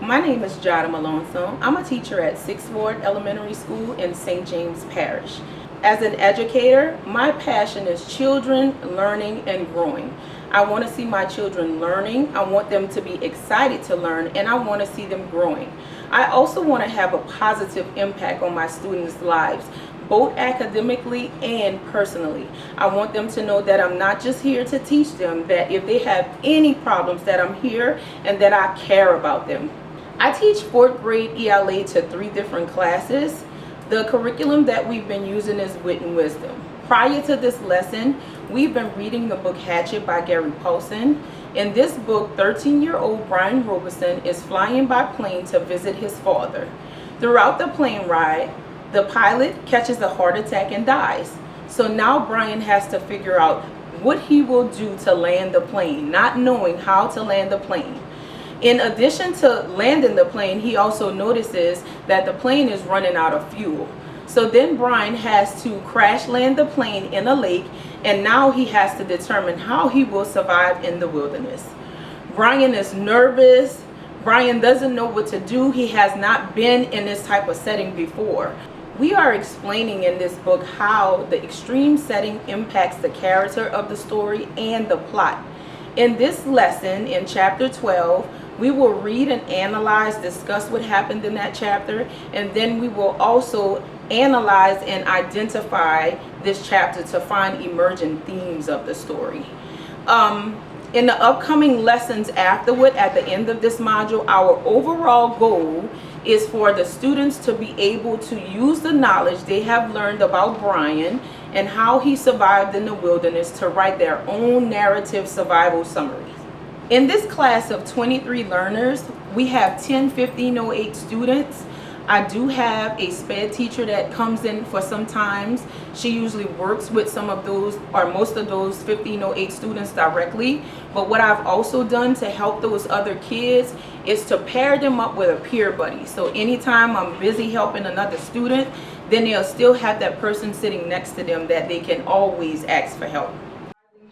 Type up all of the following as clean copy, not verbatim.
My name is Jada Malonzo. I'm a teacher at 6th Ward Elementary School in St. James Parish. As an educator, my passion is children learning and growing. I want to see my children learning. I want them to be excited to learn, and I want to see them growing. I also want to have a positive impact on my students' lives, both academically and personally. I want them to know that I'm not just here to teach them, that if they have any problems, that I'm here and that I care about them. I teach 4th grade ELA to 3 different classes. The curriculum that we've been using is Wit and Wisdom. Prior to this lesson, we've been reading the book Hatchet by Gary Paulson. In this book, 13-year-old Brian Robeson is flying by plane to visit his father. Throughout the plane ride, the pilot catches a heart attack and dies. So now Brian has to figure out what he will do to land the plane, not knowing how to land the plane. In addition to landing the plane, he also notices that the plane is running out of fuel. So then Brian has to crash land the plane in a lake, and now he has to determine how he will survive in the wilderness. Brian is nervous. Brian doesn't know what to do. He has not been in this type of setting before. We are explaining in this book how the extreme setting impacts the character of the story and the plot. In this lesson, in chapter 12, we will read and analyze, discuss what happened in that chapter, and then we will also analyze and identify this chapter to find emerging themes of the story. In the upcoming lessons afterward, at the end of this module, our overall goal is for the students to be able to use the knowledge they have learned about Brian and how he survived in the wilderness to write their own narrative survival summaries. In this class of 23 learners, we have 10 1508 students. I do have a SPED teacher that comes in for some times. She usually works with some of those or most of those 1508 students directly. But what I've also done to help those other kids is to pair them up with a peer buddy. So anytime I'm busy helping another student, then they'll still have that person sitting next to them that they can always ask for help.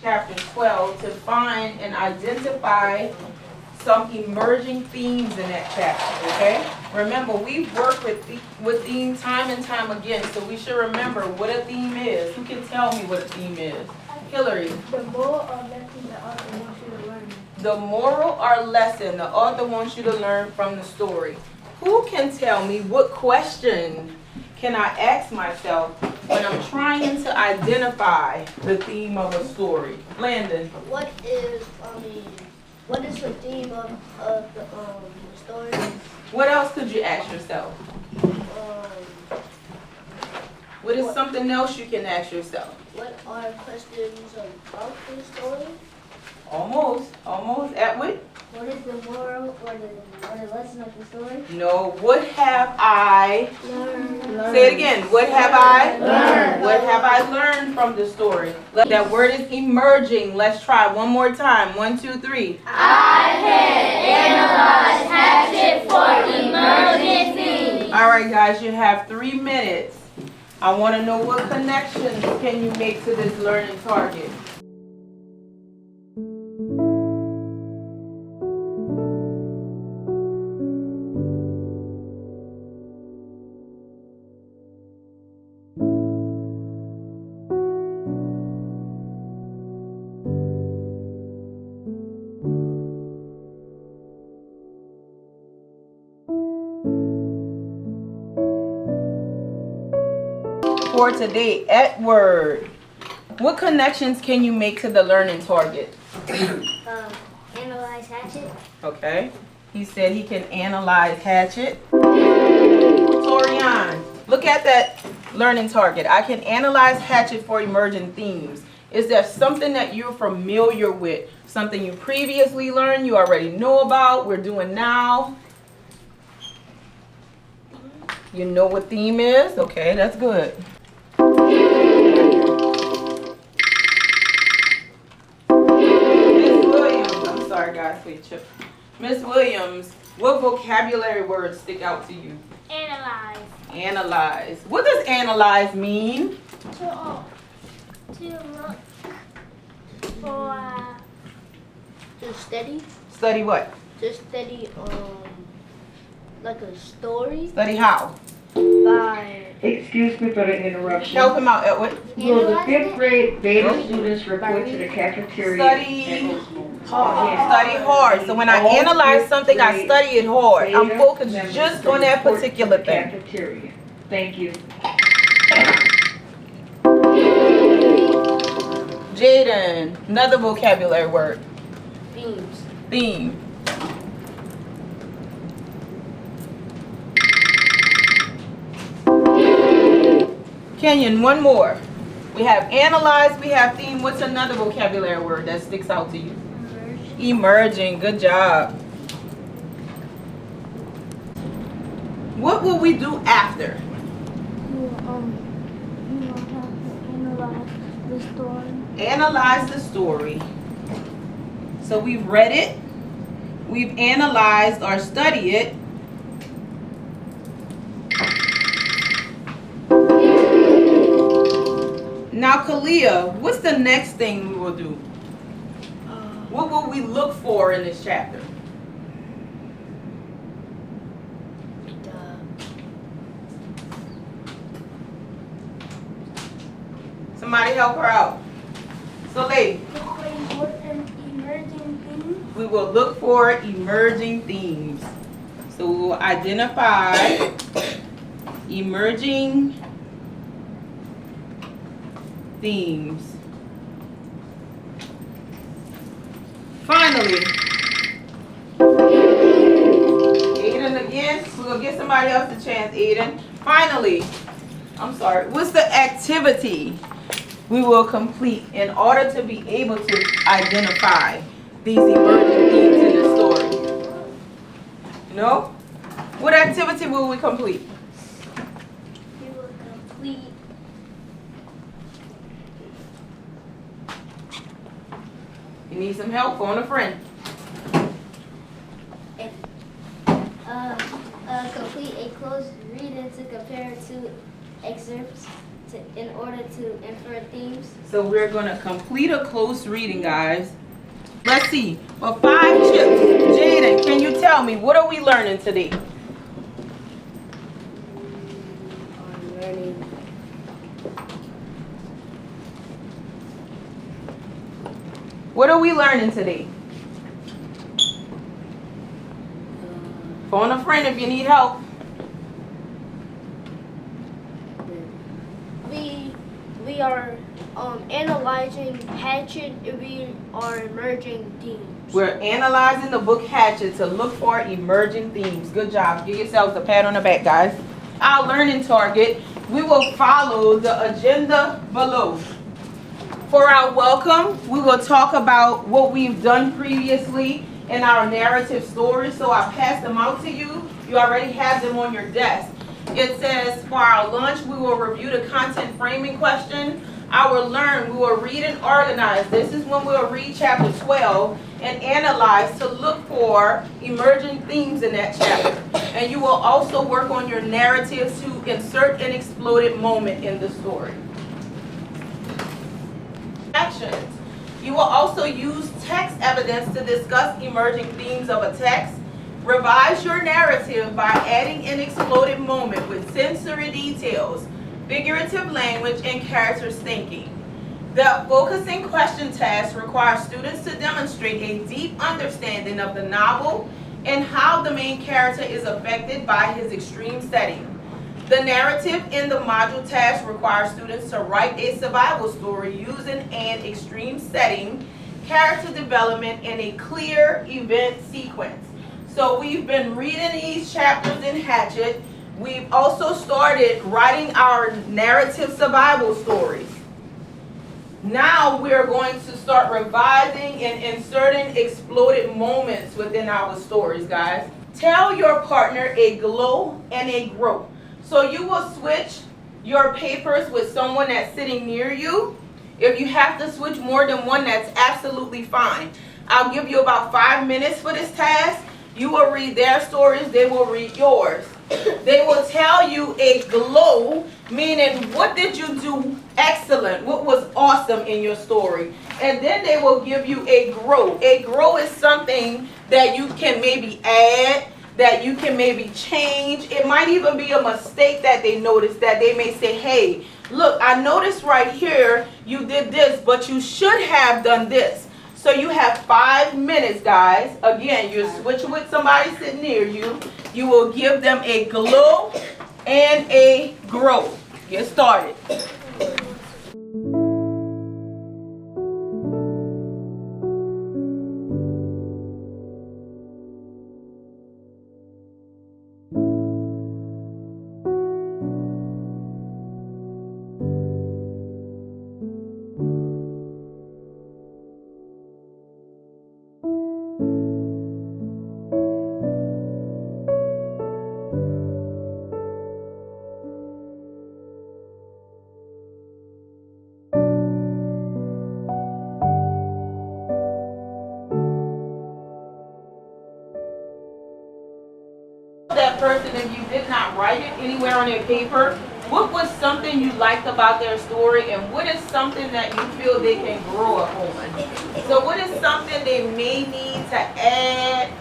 Chapter 12 to find and identify some emerging themes in that chapter, okay? Remember, we've worked with themes time and time again, so we should remember what a theme is. Who can tell me what a theme is? Hillary. The moral or lesson the author wants you to learn. The moral or lesson the author wants you to learn from the story. Who can tell me what question can I ask myself when I'm trying to identify the theme of a story? Landon. What is the theme of the story? What else could you ask yourself? What is something else you can ask yourself? What are questions about the story? Almost. Atwood? What is the moral or the lesson of the story? No. What have I Learn. Say it again. What have I Learn. What have I learned from the story? That word is emerging. Let's try one more time. 1, 2, 3. I can analyze hatchet for emerging themes. All right, guys, you have 3 minutes. I want to know what connections can you make to this learning target. For today, Edward, what connections can you make to the learning target? Analyze hatchet. Okay. He said he can analyze hatchet. Torian, look at that learning target. I can analyze hatchet for emerging themes. Is there something that you're familiar with? Something you previously learned, you already know about, we're doing now? You know what theme is? Okay, that's good. Miss Williams, I'm sorry guys, wait, Chip. Miss Williams, what vocabulary words stick out to you? Analyze. Analyze. What does analyze mean? To look for. To study. Study what? To study like a story Study how? by Excuse me for the interruption. Help him out, Edward. Will the fifth grade beta students report to the cafeteria? Study hard. Study hard. So when I All analyze fifth something, I grade study it hard. I'm Beta focused members just to on that report to particular the thing. Cafeteria. Thank you. Jaden, another vocabulary word. themes. Theme. Kenyon, one more. We have analyze, we have theme. What's another vocabulary word that sticks out to you? Emerging. Good job. What will we do after? You have to analyze the story. Analyze the story. So we've read it, we've analyzed or studied it. Now, Kalia, what's the next thing we will do? What will we look for in this chapter? Somebody help her out. So, lady, Emerging themes. we will look for emerging themes. So we will identify emerging themes. Finally, Aiden again. We're going to give somebody else a chance, Aiden. Finally, I'm sorry, what's the activity we will complete in order to be able to identify these emerging themes in the story? No? What activity will we complete? You will complete You need some help? Phone a friend. complete a close reading to compare two excerpts in order to infer themes. So we're going to complete a close reading, guys. Let's see. For 5 chips, Jaden, can you tell me, what are we learning today? On learning What are we learning today? Phone a friend if you need help. we are analyzing Hatchet. We are emerging themes. We're analyzing the book Hatchet to look for emerging themes. Good job. Give yourselves a pat on the back, guys. Our learning target, we will follow the agenda below. For our welcome, we will talk about what we've done previously in our narrative stories. So I passed them out to you. You already have them on your desk. It says for our lunch, we will review the content framing question. Our learn, we will read and organize. This is when we'll read chapter 12 and analyze to look for emerging themes in that chapter. And you will also work on your narratives to insert an exploded moment in the story. Actions. You will also use text evidence to discuss emerging themes of a text. Revise your narrative by adding an exploded moment with sensory details, figurative language, and characters thinking. The focusing question task requires students to demonstrate a deep understanding of the novel and how the main character is affected by his extreme setting. The narrative in the module task requires students to write a survival story using an extreme setting, character development, and a clear event sequence. So we've been reading these chapters in Hatchet. We've also started writing our narrative survival stories. Now we're going to start revising and inserting exploded moments within our stories, guys. Tell your partner a glow and a grow. So you will switch your papers with someone that's sitting near you. If you have to switch more than one, that's absolutely fine. I'll give you about 5 minutes for this task. You will read their stories, they will read yours. They will tell you a glow, meaning what did you do excellent, what was awesome in your story. And then they will give you a grow. A grow is something that you can maybe add, that you can maybe change. It might even be a mistake that they noticed, that they may say, hey, look, I noticed right here you did this, but you should have done this. So you have 5 minutes, guys. Again, you're switching with somebody sitting near you. You will give them a glow and a grow. Get started. That person, if you did not write it anywhere on their paper, what was something you liked about their story, and what is something that you feel they can grow upon? So what is something they may need to add,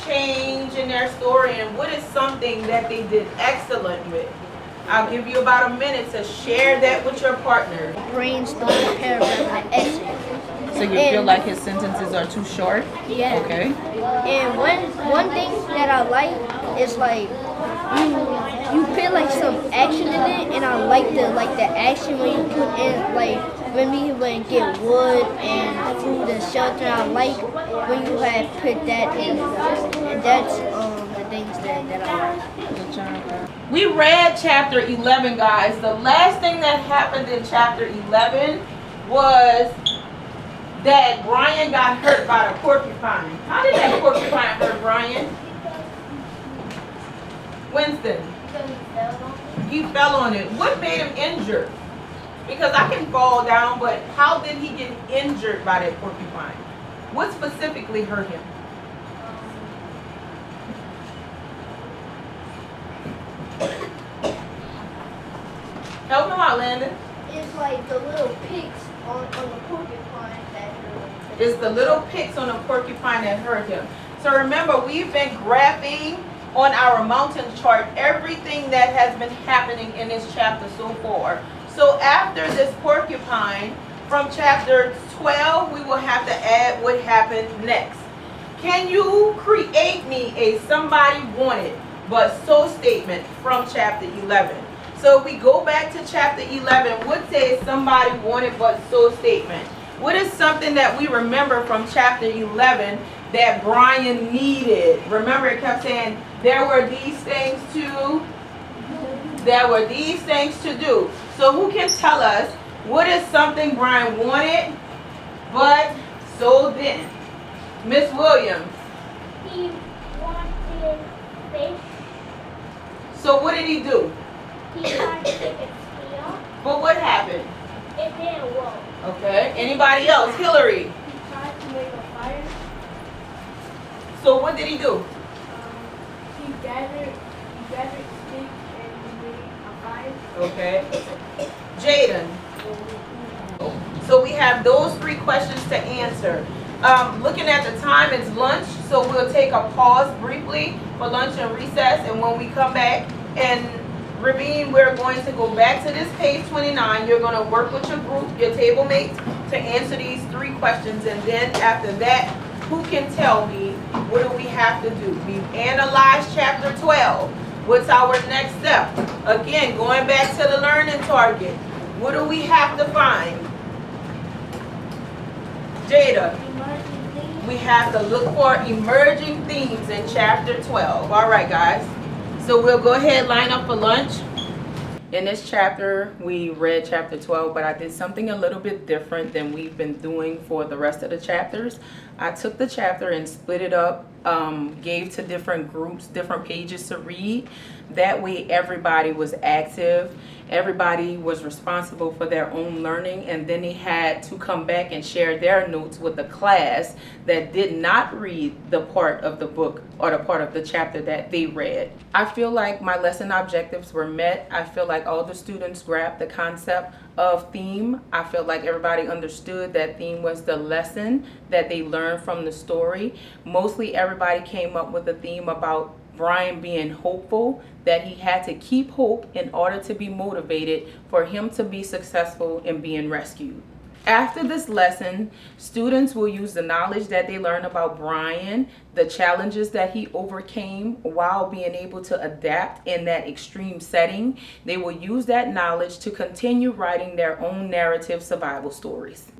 change in their story, and what is something that they did excellent with? I'll give you about a minute to share that with your partner. Brainstorm a paragraph and essay. So you feel like his sentences are too short? Yeah. Okay. And one thing that I like is like you put like some action in it, and I like the action when you put in like when we went and get wood and food and shelter. I like when you have put that in, and that's the things that I like. Good job. We read chapter 11, guys. The last thing that happened in chapter 11 was that Brian got hurt by the porcupine. How did that porcupine hurt Brian? Winston. He fell on it. What made him injured? Because I can fall down, but how did he get injured by that porcupine? What specifically hurt him? Help him out, Landon. It's like the little pigs on the porcupine that It's the little picks on the porcupine that hurt him. So remember, we've been graphing on our mountain chart everything that has been happening in this chapter so far. So after this porcupine, from chapter 12, we will have to add what happened next. Can you create me a somebody wanted but so statement from chapter 11? So if we go back to chapter 11, what says somebody wanted but so statement? What is something that we remember from chapter 11 that Brian needed? Remember, it kept saying there were these things to, there were these things to do. So who can tell us what is something Brian wanted but so didn't? Miss Williams. He wanted fish. So what did he do? He tried to make it steal. But what happened? It didn't work. Okay. Anybody else? Hillary. He tried to make a fire. So what did he do? He gathered sticks and he made a fire. Okay. Jaden. So we have those 3 questions to answer. Looking at the time, it's lunch, so we'll take a pause briefly for lunch and recess, and when we come back, and Rabin, we're going to go back to this page 29. You're going to work with your group, your table mates, to answer these 3 questions, and then after that, who can tell me what do we have to do? We've analyzed chapter 12. What's our next step? Again, going back to the learning target. What do we have to find? Jada. We have to look for emerging themes in chapter 12. All right, guys. So we'll go ahead and line up for lunch. In this chapter, we read chapter 12, but I did something a little bit different than we've been doing for the rest of the chapters. I took the chapter and split it up, gave to different groups, different pages to read. That way everybody was active, everybody was responsible for their own learning, and then they had to come back and share their notes with the class that did not read the part of the book or the part of the chapter that they read. I feel like my lesson objectives were met. I feel like all the students grabbed the concept of theme. I feel like everybody understood that theme was the lesson that they learned from the story. Mostly everybody came up with a theme about Brian being hopeful, that he had to keep hope in order to be motivated for him to be successful in being rescued. After this lesson, students will use the knowledge that they learned about Brian, the challenges that he overcame while being able to adapt in that extreme setting. They will use that knowledge to continue writing their own narrative survival stories.